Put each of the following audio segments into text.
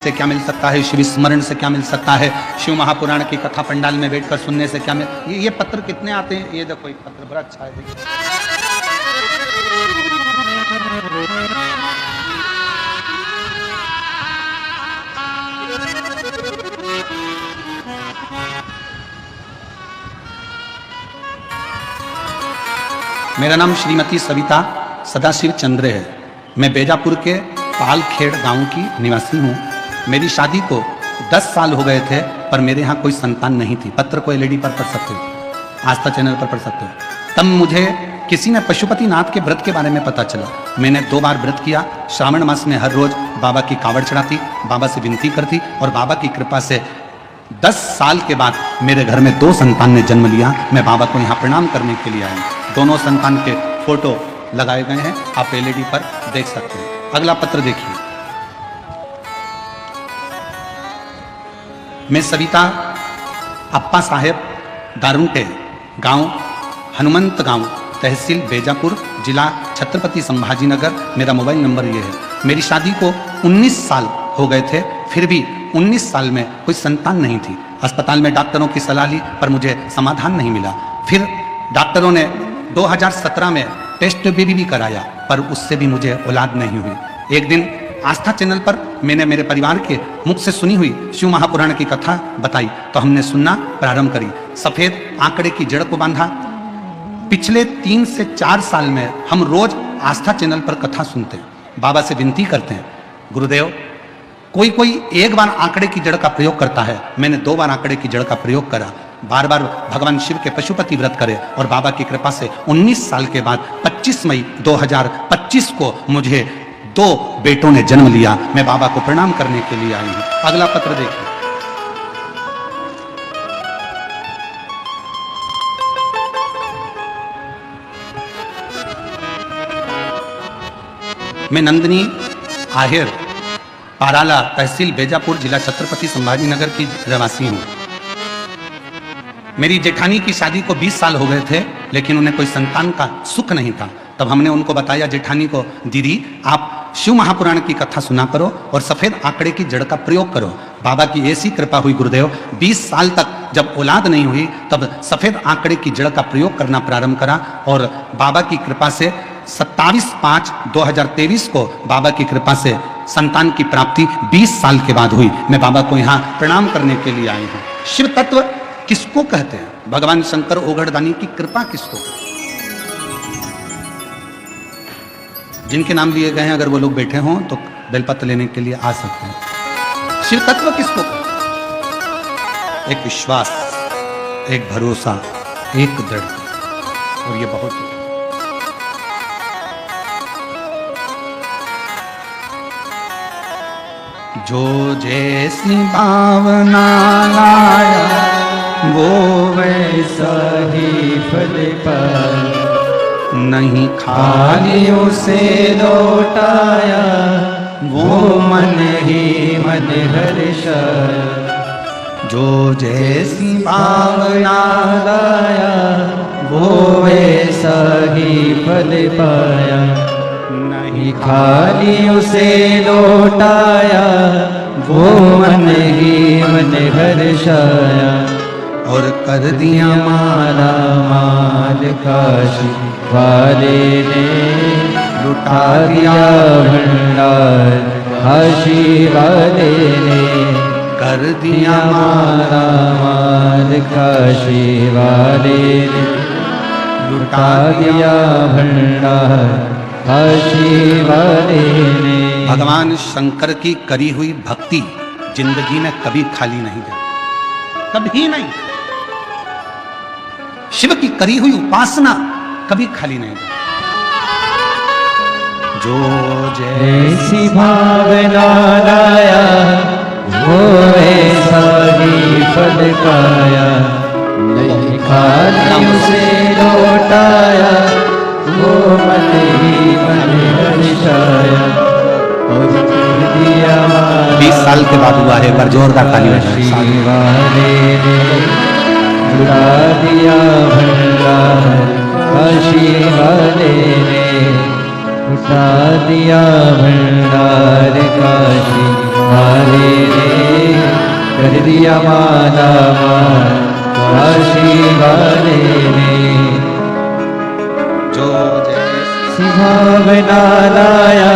से क्या मिल सकता है, शिव स्मरण से क्या मिल सकता है, शिव महापुराण की कथा पंडाल में बैठकर सुनने से क्या मिल। ये पत्र कितने आते हैं, ये देखो एक पत्र बड़ा अच्छा है, मेरा नाम श्रीमती सविता सदाशिव चंद्र है। मैं बेजापुर के पालखेड़ गांव की निवासी हूँ। मेरी शादी को 10 साल हो गए थे, पर मेरे यहाँ कोई संतान नहीं थी। पत्र को एलईडी पर पढ़ सकते हो, आस्था चैनल पर पढ़ सकते हो। तब मुझे किसी ने पशुपतिनाथ के व्रत के बारे में पता चला। मैंने 2 बार व्रत किया। श्रावण मास में हर रोज बाबा की कावड़ चढ़ाती, बाबा से विनती करती, और बाबा की कृपा से 10 साल के बाद मेरे घर में 2 संतान ने जन्म लिया। मैं बाबा को यहाँ प्रणाम करने के लिए आई। दोनों संतान के फोटो लगाए गए हैं, आप एलईडी पर देख सकते हैं। अगला पत्र देखिए। मैं सविता अप्पा साहेब दारुंटे, गांव हनुमंत गांव, तहसील बेजापुर, जिला छत्रपति संभाजीनगर। मेरा मोबाइल नंबर ये है। मेरी शादी को 19 साल हो गए थे, फिर भी 19 साल में कोई संतान नहीं थी। अस्पताल में डॉक्टरों की सलाह ली, पर मुझे समाधान नहीं मिला। फिर डॉक्टरों ने 2017 में टेस्ट बेबी भी कराया, पर उससे भी मुझे औलाद नहीं हुई। एक दिन आस्था चैनल पर मैंने मेरे परिवार के मुख से सुनी हुई शिव महापुराण की कथा बताई, तो हमने सुनना प्रारंभ करी। सफेद आंकड़े की जड़ को बांधा। पिछले 3 से 4 साल में हम रोज आस्था चैनल पर कथा सुनते हैं, बाबा से विनती करते हैं, गुरुदेव कोई एक बार आंकड़े की जड़ का प्रयोग करता है। मैंने 2 बार आंकड़े की जड़ का प्रयोग करा। बार बार भगवान शिव के पशुपति व्रत करे, और बाबा की कृपा से 19 साल के बाद 25 मई 2025 को मुझे 2 बेटों ने जन्म लिया। मैं बाबा को प्रणाम करने के लिए आई हूं। अगला पत्र देखिए। मैं नंदिनी आहिर, पाराला, तहसील बेजापुर, जिला छत्रपति संभाजीनगर की रहवासी हूँ। मेरी जेठानी की शादी को 20 साल हो गए थे, लेकिन उन्हें कोई संतान का सुख नहीं था। तब हमने उनको बताया, जेठानी को, दीदी आप शिव महापुराण की कथा सुना करो और सफेद आंकड़े की जड़ का प्रयोग करो। बाबा की ऐसी कृपा हुई गुरुदेव, 20 साल तक जब औलाद नहीं हुई, तब सफेद आंकड़े की जड़ का प्रयोग करना प्रारंभ करा, और बाबा की कृपा से 27/5/2023 को बाबा की कृपा से संतान की प्राप्ति 20 साल के बाद हुई। मैं बाबा को यहाँ प्रणाम करने के लिए आई हूँ। शिव तत्व किसको कहते हैं? भगवान शंकर ओघड़दानी की कृपा किसको कहते हैं? जिनके नाम लिए गए हैं, अगर वो लोग बैठे हों तो बेलपत्र लेने के लिए आ सकते हैं। शिव तत्व किसको कहते हैं? एक विश्वास, एक भरोसा, एक दृढ़ता, और ये बहुत जो जैसी भावना लाया वो वैसा ही फल पाया, नहीं खाली उसे लौटाया वो मन ही मन हर्षाया। जो जैसी भावना लाया वो वैसा ही फल पाया, नहीं खाली उसे लौटाया वो मन ही मन हर्षाया। और कर दिया माला माल काशी वाले ने, लुटा दिया भंडार काशी वाले ने। कर दिया माला माल काशी वाले ने, लुटा दिया भंडार काशी वाले ने। भगवान शंकर की करी हुई भक्ति जिंदगी में कभी खाली नहीं जाती, कभी नहीं। शिव की करी हुई उपासना कभी खाली नहीं जाती। जो जैसी भावना लाया वो ऐसा ही फल पाया, नहीं खाली उसे लौटाया वो मन ही मन हर्षाया। और 20 साल के बाद हुआ है, पर जोरदार ताली लुटा दिया भंडार काशी वाले ने, लुटा दिया भंडार काशी वाले दिया माला माल काशी वाले ने। जो जैसी भावना लाया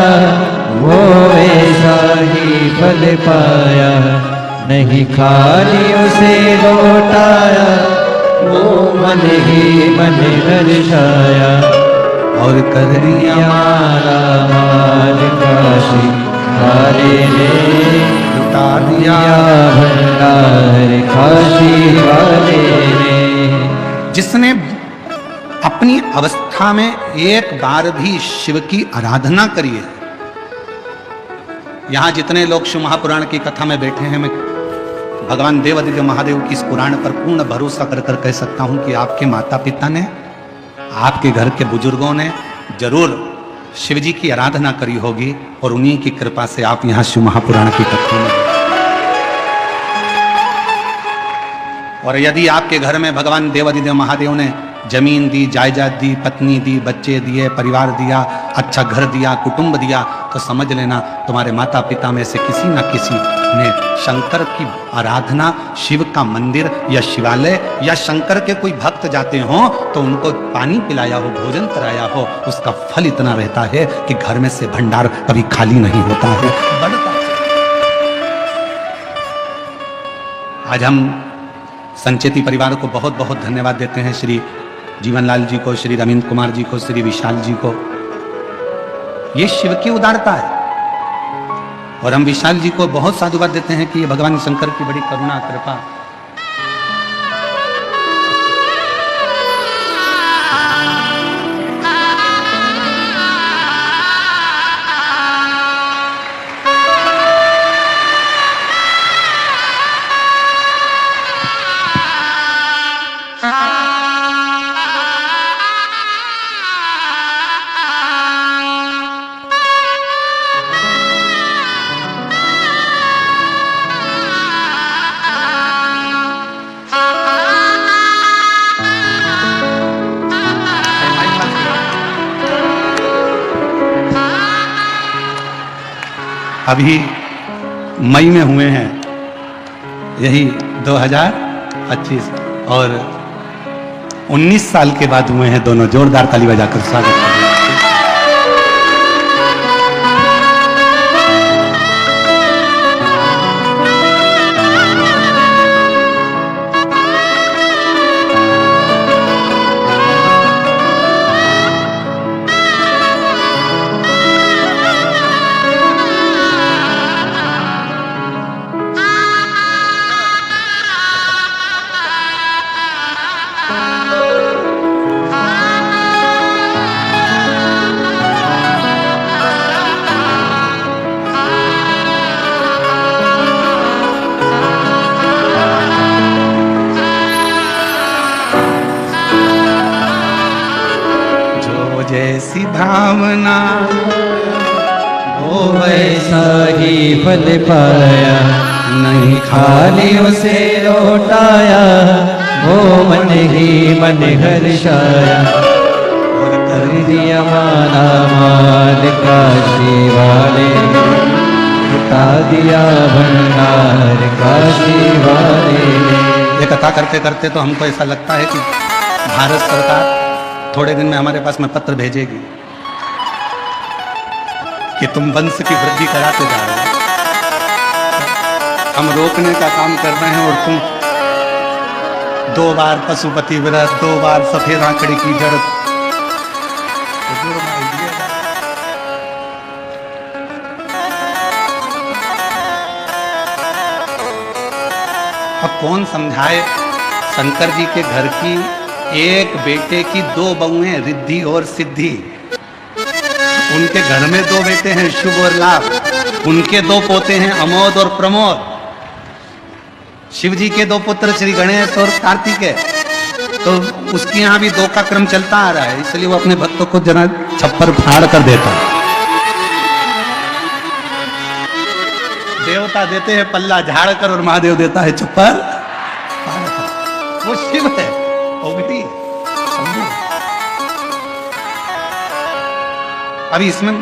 वो ऐसा ही फल पाया, नहीं खाली उसे लौटाया वो मन ही मन दर्शाया। और कर दिया माला माल काशी वाले ने, लुटा दिया भंडार काशी वाले ने। जिसने अपनी अवस्था में एक बार भी शिव की आराधना करी है। यहां जितने लोग शिव महापुराण की कथा में बैठे हैं, मैं भगवान देवादिदेव महादेव की इस पुराण पर पूर्ण भरोसा कर कर कह सकता हूं कि आपके माता पिता ने, आपके घर के बुजुर्गों ने जरूर शिव जी की आराधना करी होगी और उन्हीं की कृपा से आप यहां शिव महापुराण की कथा में। और यदि आपके घर में भगवान देवादिदेव महादेव ने जमीन दी, जायदाद दी, पत्नी दी, बच्चे दिए, परिवार दिया, अच्छा घर दिया, कुटुंब दिया, तो समझ लेना तुम्हारे माता पिता में से किसी न किसी ने शंकर की आराधना, शिव का मंदिर या शिवालय या शंकर के कोई भक्त जाते हो तो उनको पानी पिलाया हो, भोजन कराया हो, उसका फल इतना रहता है कि घर में से भंडार कभी खाली नहीं होता है, बढ़ता है। आज हम संचेती परिवार को बहुत बहुत धन्यवाद देते हैं, श्री जीवनलाल जी को, श्री रविंद्र कुमार जी को, श्री विशाल जी को। ये शिव की उदारता है और हम विशाल जी को बहुत साधुवाद देते हैं कि ये भगवान शंकर की बड़ी करुणा कृपा। अभी मई में हुए हैं, यही 2025 और 19 साल के बाद हुए हैं दोनों। जोरदार ताली बजाकर स्वागत करें। जैसी भावना वो वैसा ही फल पाया, नहीं खाली उसे लौटाया वो मन ही मन हर्षाया। और कर दिया माला माल काशी वाले, लुटा दिया भंडार काशी वाले। ये कथा करते करते तो हमको ऐसा लगता है कि भारत सरकार थोड़े दिन में हमारे पास में पत्र भेजेगी कि तुम वंश की वृद्धि कराते जा रहे हो, हम रोकने का काम कर रहे हैं और तुम 2 बार पशुपति व्रत, 2 बार सफेद आंकड़े की जड़। अब कौन समझाए, शंकर जी के घर की एक बेटे की 2 बहुएं, रिद्धि और सिद्धि। उनके घर में 2 बेटे हैं, शुभ और लाभ। उनके 2 पोते हैं, अमोद और प्रमोद। शिव जी के 2 पुत्र श्री गणेश और कार्तिकेय। तो उसके यहाँ भी 2 का क्रम चलता आ रहा है, इसलिए वो अपने भक्तों को जरा छप्पर फाड़ कर देता है। देवता देते हैं पल्ला झाड़ कर और महादेव देता है छप्पर फाड़ कर। वो शिव है, ओगटी। अभी इसमें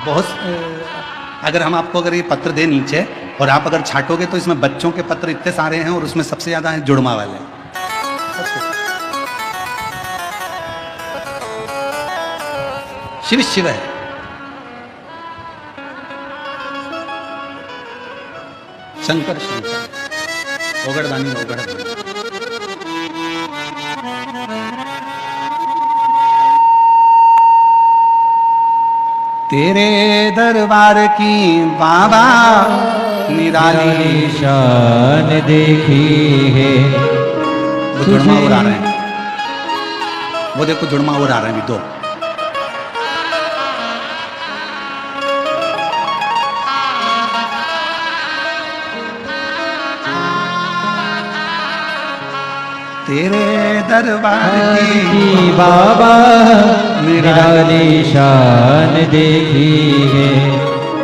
बहुत, अगर हम आपको अगर ये पत्र दे नीचे और आप अगर छाटोगे तो इसमें बच्चों के पत्र इतने सारे हैं और उसमें सबसे ज्यादा हैं जुड़मा वाले। शिव शिव है। शंकर शंकर, ओगड़दानी ओगड़दानी। तेरे दरबार की बाबा निराली शान देखी है। वो जुड़मा और आ रहे हैं, वो देखो जुड़मा और आ रहे हैं, दो। तेरे दरबार की बाबा निराली शान देखी है।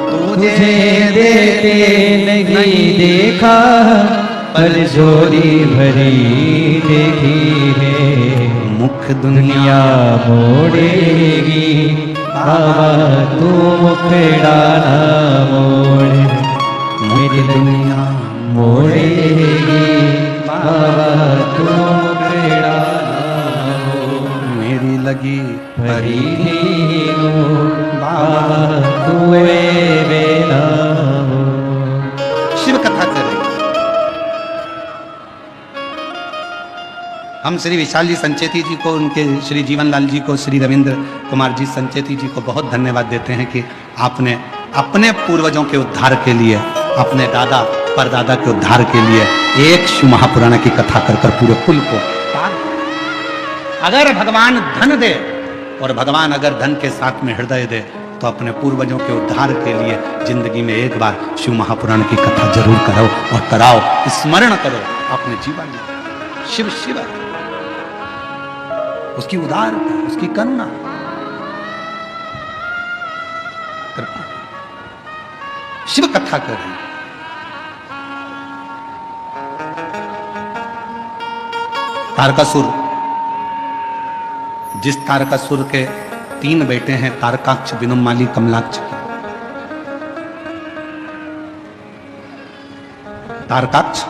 तुझे देते नहीं देखा पर जोरी भरी देखी है। मुख दुनिया मोड़ेगी बाबा तू मुखड़ा ना मोड़े। मेरी दुनिया मोड़ेगी बाबा तू मुखड़ा ना मोड़े। मेरी लगी परी हो बाबा तू बेला हो। शिव कथा कर रहे। हम श्री विशाल जी संचेती जी को, उनके श्री जीवनलाल जी को, श्री रविंद्र कुमार जी संचेती जी को बहुत धन्यवाद देते हैं कि आपने अपने पूर्वजों के उद्धार के लिए, अपने दादा परदादा के उद्धार के लिए एक शिव महापुराण की कथा कर कर पूरे कुल को पार। अगर भगवान धन दे और भगवान अगर धन के साथ में हृदय दे तो अपने पूर्वजों के उद्धार के लिए जिंदगी में एक बार शिव महापुराण की कथा जरूर करो और कराओ, स्मरण करो अपने जीवन में। शिव शिव है, उसकी उदारता, उसकी करुणा, कृपा। शिव कथा कर रहे हैं। तारकासुर, जिस तारकासुर के 3 बेटे हैं, तारकाक्ष, विनुमाली, कमलाक्ष। तारकाक्ष,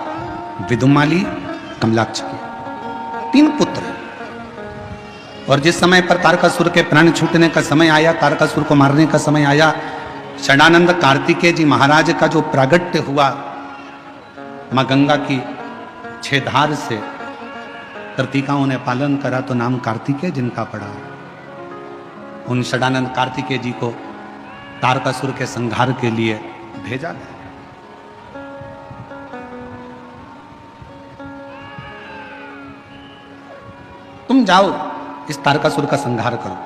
विदुमाली, कमलाक्ष के 3 पुत्र हैं। और जिस समय पर तारकासुर के प्राण छूटने का समय आया, तारकासुर को मारने का समय आया, षडानंद कार्तिकेय जी महाराज का जो प्रागट्य हुआ मां गंगा की 6 धार से, कर्तिकाओं ने पालन करा तो नाम कार्तिकेय जिनका पड़ा। उन षडानंद कार्तिकेय जी को तारकासुर के संहार के लिए भेजा गया। तुम जाओ इस तारकासुर का संहार करो।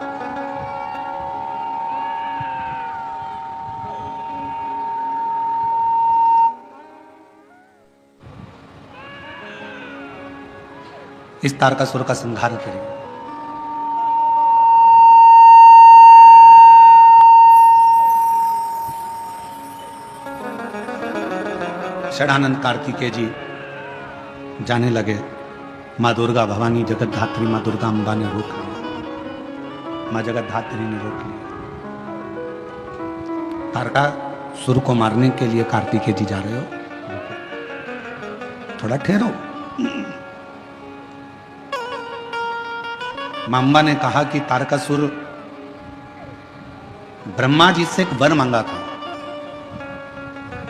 इस तारकासुर का संहार करिए। षडानंद कार्तिकेय जी जाने लगे। माँ दुर्गा भवानी जगतधात्री माँ दुर्गा अम्बा ने रोक लिया, माँ जगतधात्री ने रोक लिया। तारकासुर को मारने के लिए कार्तिकेय जी जा रहे हो, थोड़ा ठहरो। माँ अम्बा ने कहा कि तारकासुर ब्रह्मा जी से एक वर मांगा था,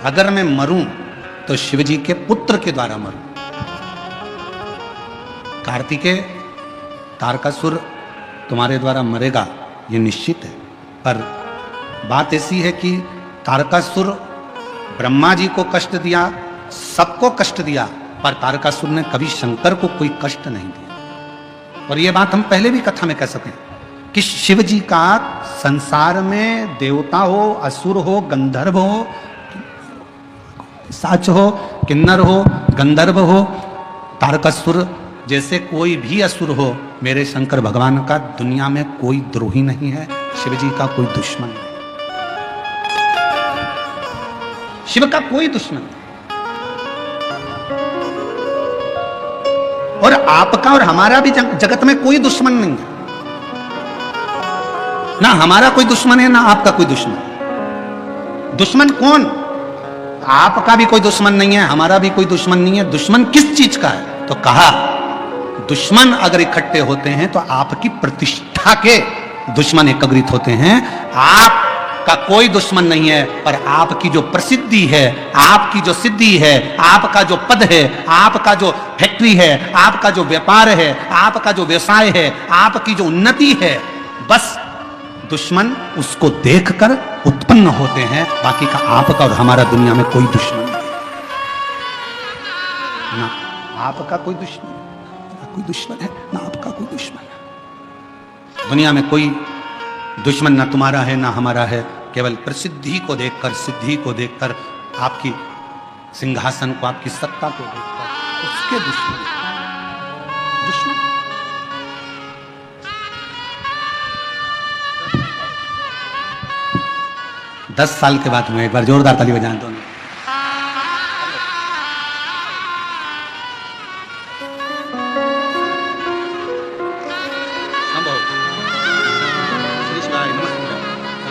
अगर मैं मरूं तो शिवजी के पुत्र के द्वारा मरूं। कार्तिकेय, तारकासुर तुम्हारे द्वारा मरेगा ये निश्चित है, पर बात ऐसी है कि तारकासुर ब्रह्मा जी को कष्ट दिया, सबको कष्ट दिया, पर तारकासुर ने कभी शंकर को कोई कष्ट नहीं दिया। और ये बात हम पहले भी कथा में कह सकें कि शिव जी का संसार में देवता हो, असुर हो, गंधर्व हो, साच हो, किन्नर हो, गंधर्व हो, तारकासुर जैसे कोई भी असुर हो, मेरे शंकर भगवान का दुनिया में कोई द्रोही नहीं है, शिव जी का कोई दुश्मन नहीं, शिव का कोई दुश्मन नहीं। और आपका और हमारा भी जगत में कोई दुश्मन नहीं है, ना हमारा कोई दुश्मन है ना आपका कोई दुश्मन। दुश्मन कौन? आपका भी कोई दुश्मन नहीं है, हमारा भी कोई दुश्मन नहीं है। दुश्मन किस चीज का है? तो कहा दुश्मन अगर इकट्ठे होते हैं तो आपकी प्रतिष्ठा के दुश्मन एकत्रित होते हैं। आपका कोई दुश्मन नहीं है, पर आपकी जो प्रसिद्धि है, आपकी जो सिद्धि है, आपका जो पद है, आपका जो फैक्ट्री है, आपका जो व्यापार है, आपका जो व्यवसाय है, आपकी जो उन्नति है, बस दुश्मन उसको देखकर उत्पन्न होते हैं। बाकी का आपका और हमारा दुनिया में कोई दुश्मन नहीं ना। आपका कोई दुश्मन, कोई दुश्मन है ना, आपका कोई दुश्मन है। दुनिया में कोई दुश्मन ना तुम्हारा है ना हमारा है। केवल प्रसिद्धि को देखकर, सिद्धि को देखकर, आपकी सिंहासन को, आपकी सत्ता को देखकर उसके दुश्मन। 10 साल के बाद में एक बार जोरदार ताली बजाएं दोनों।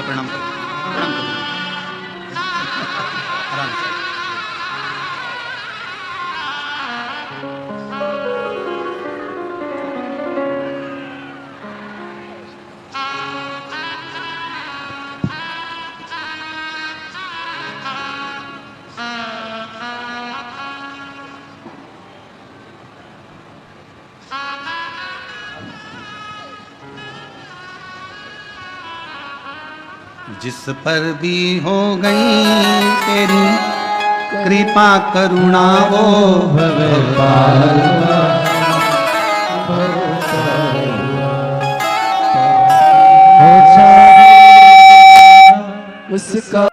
प्रणाम प्रणाम आराम से। जिस पर भी हो गई तेरी कृपा करुणा वो उसका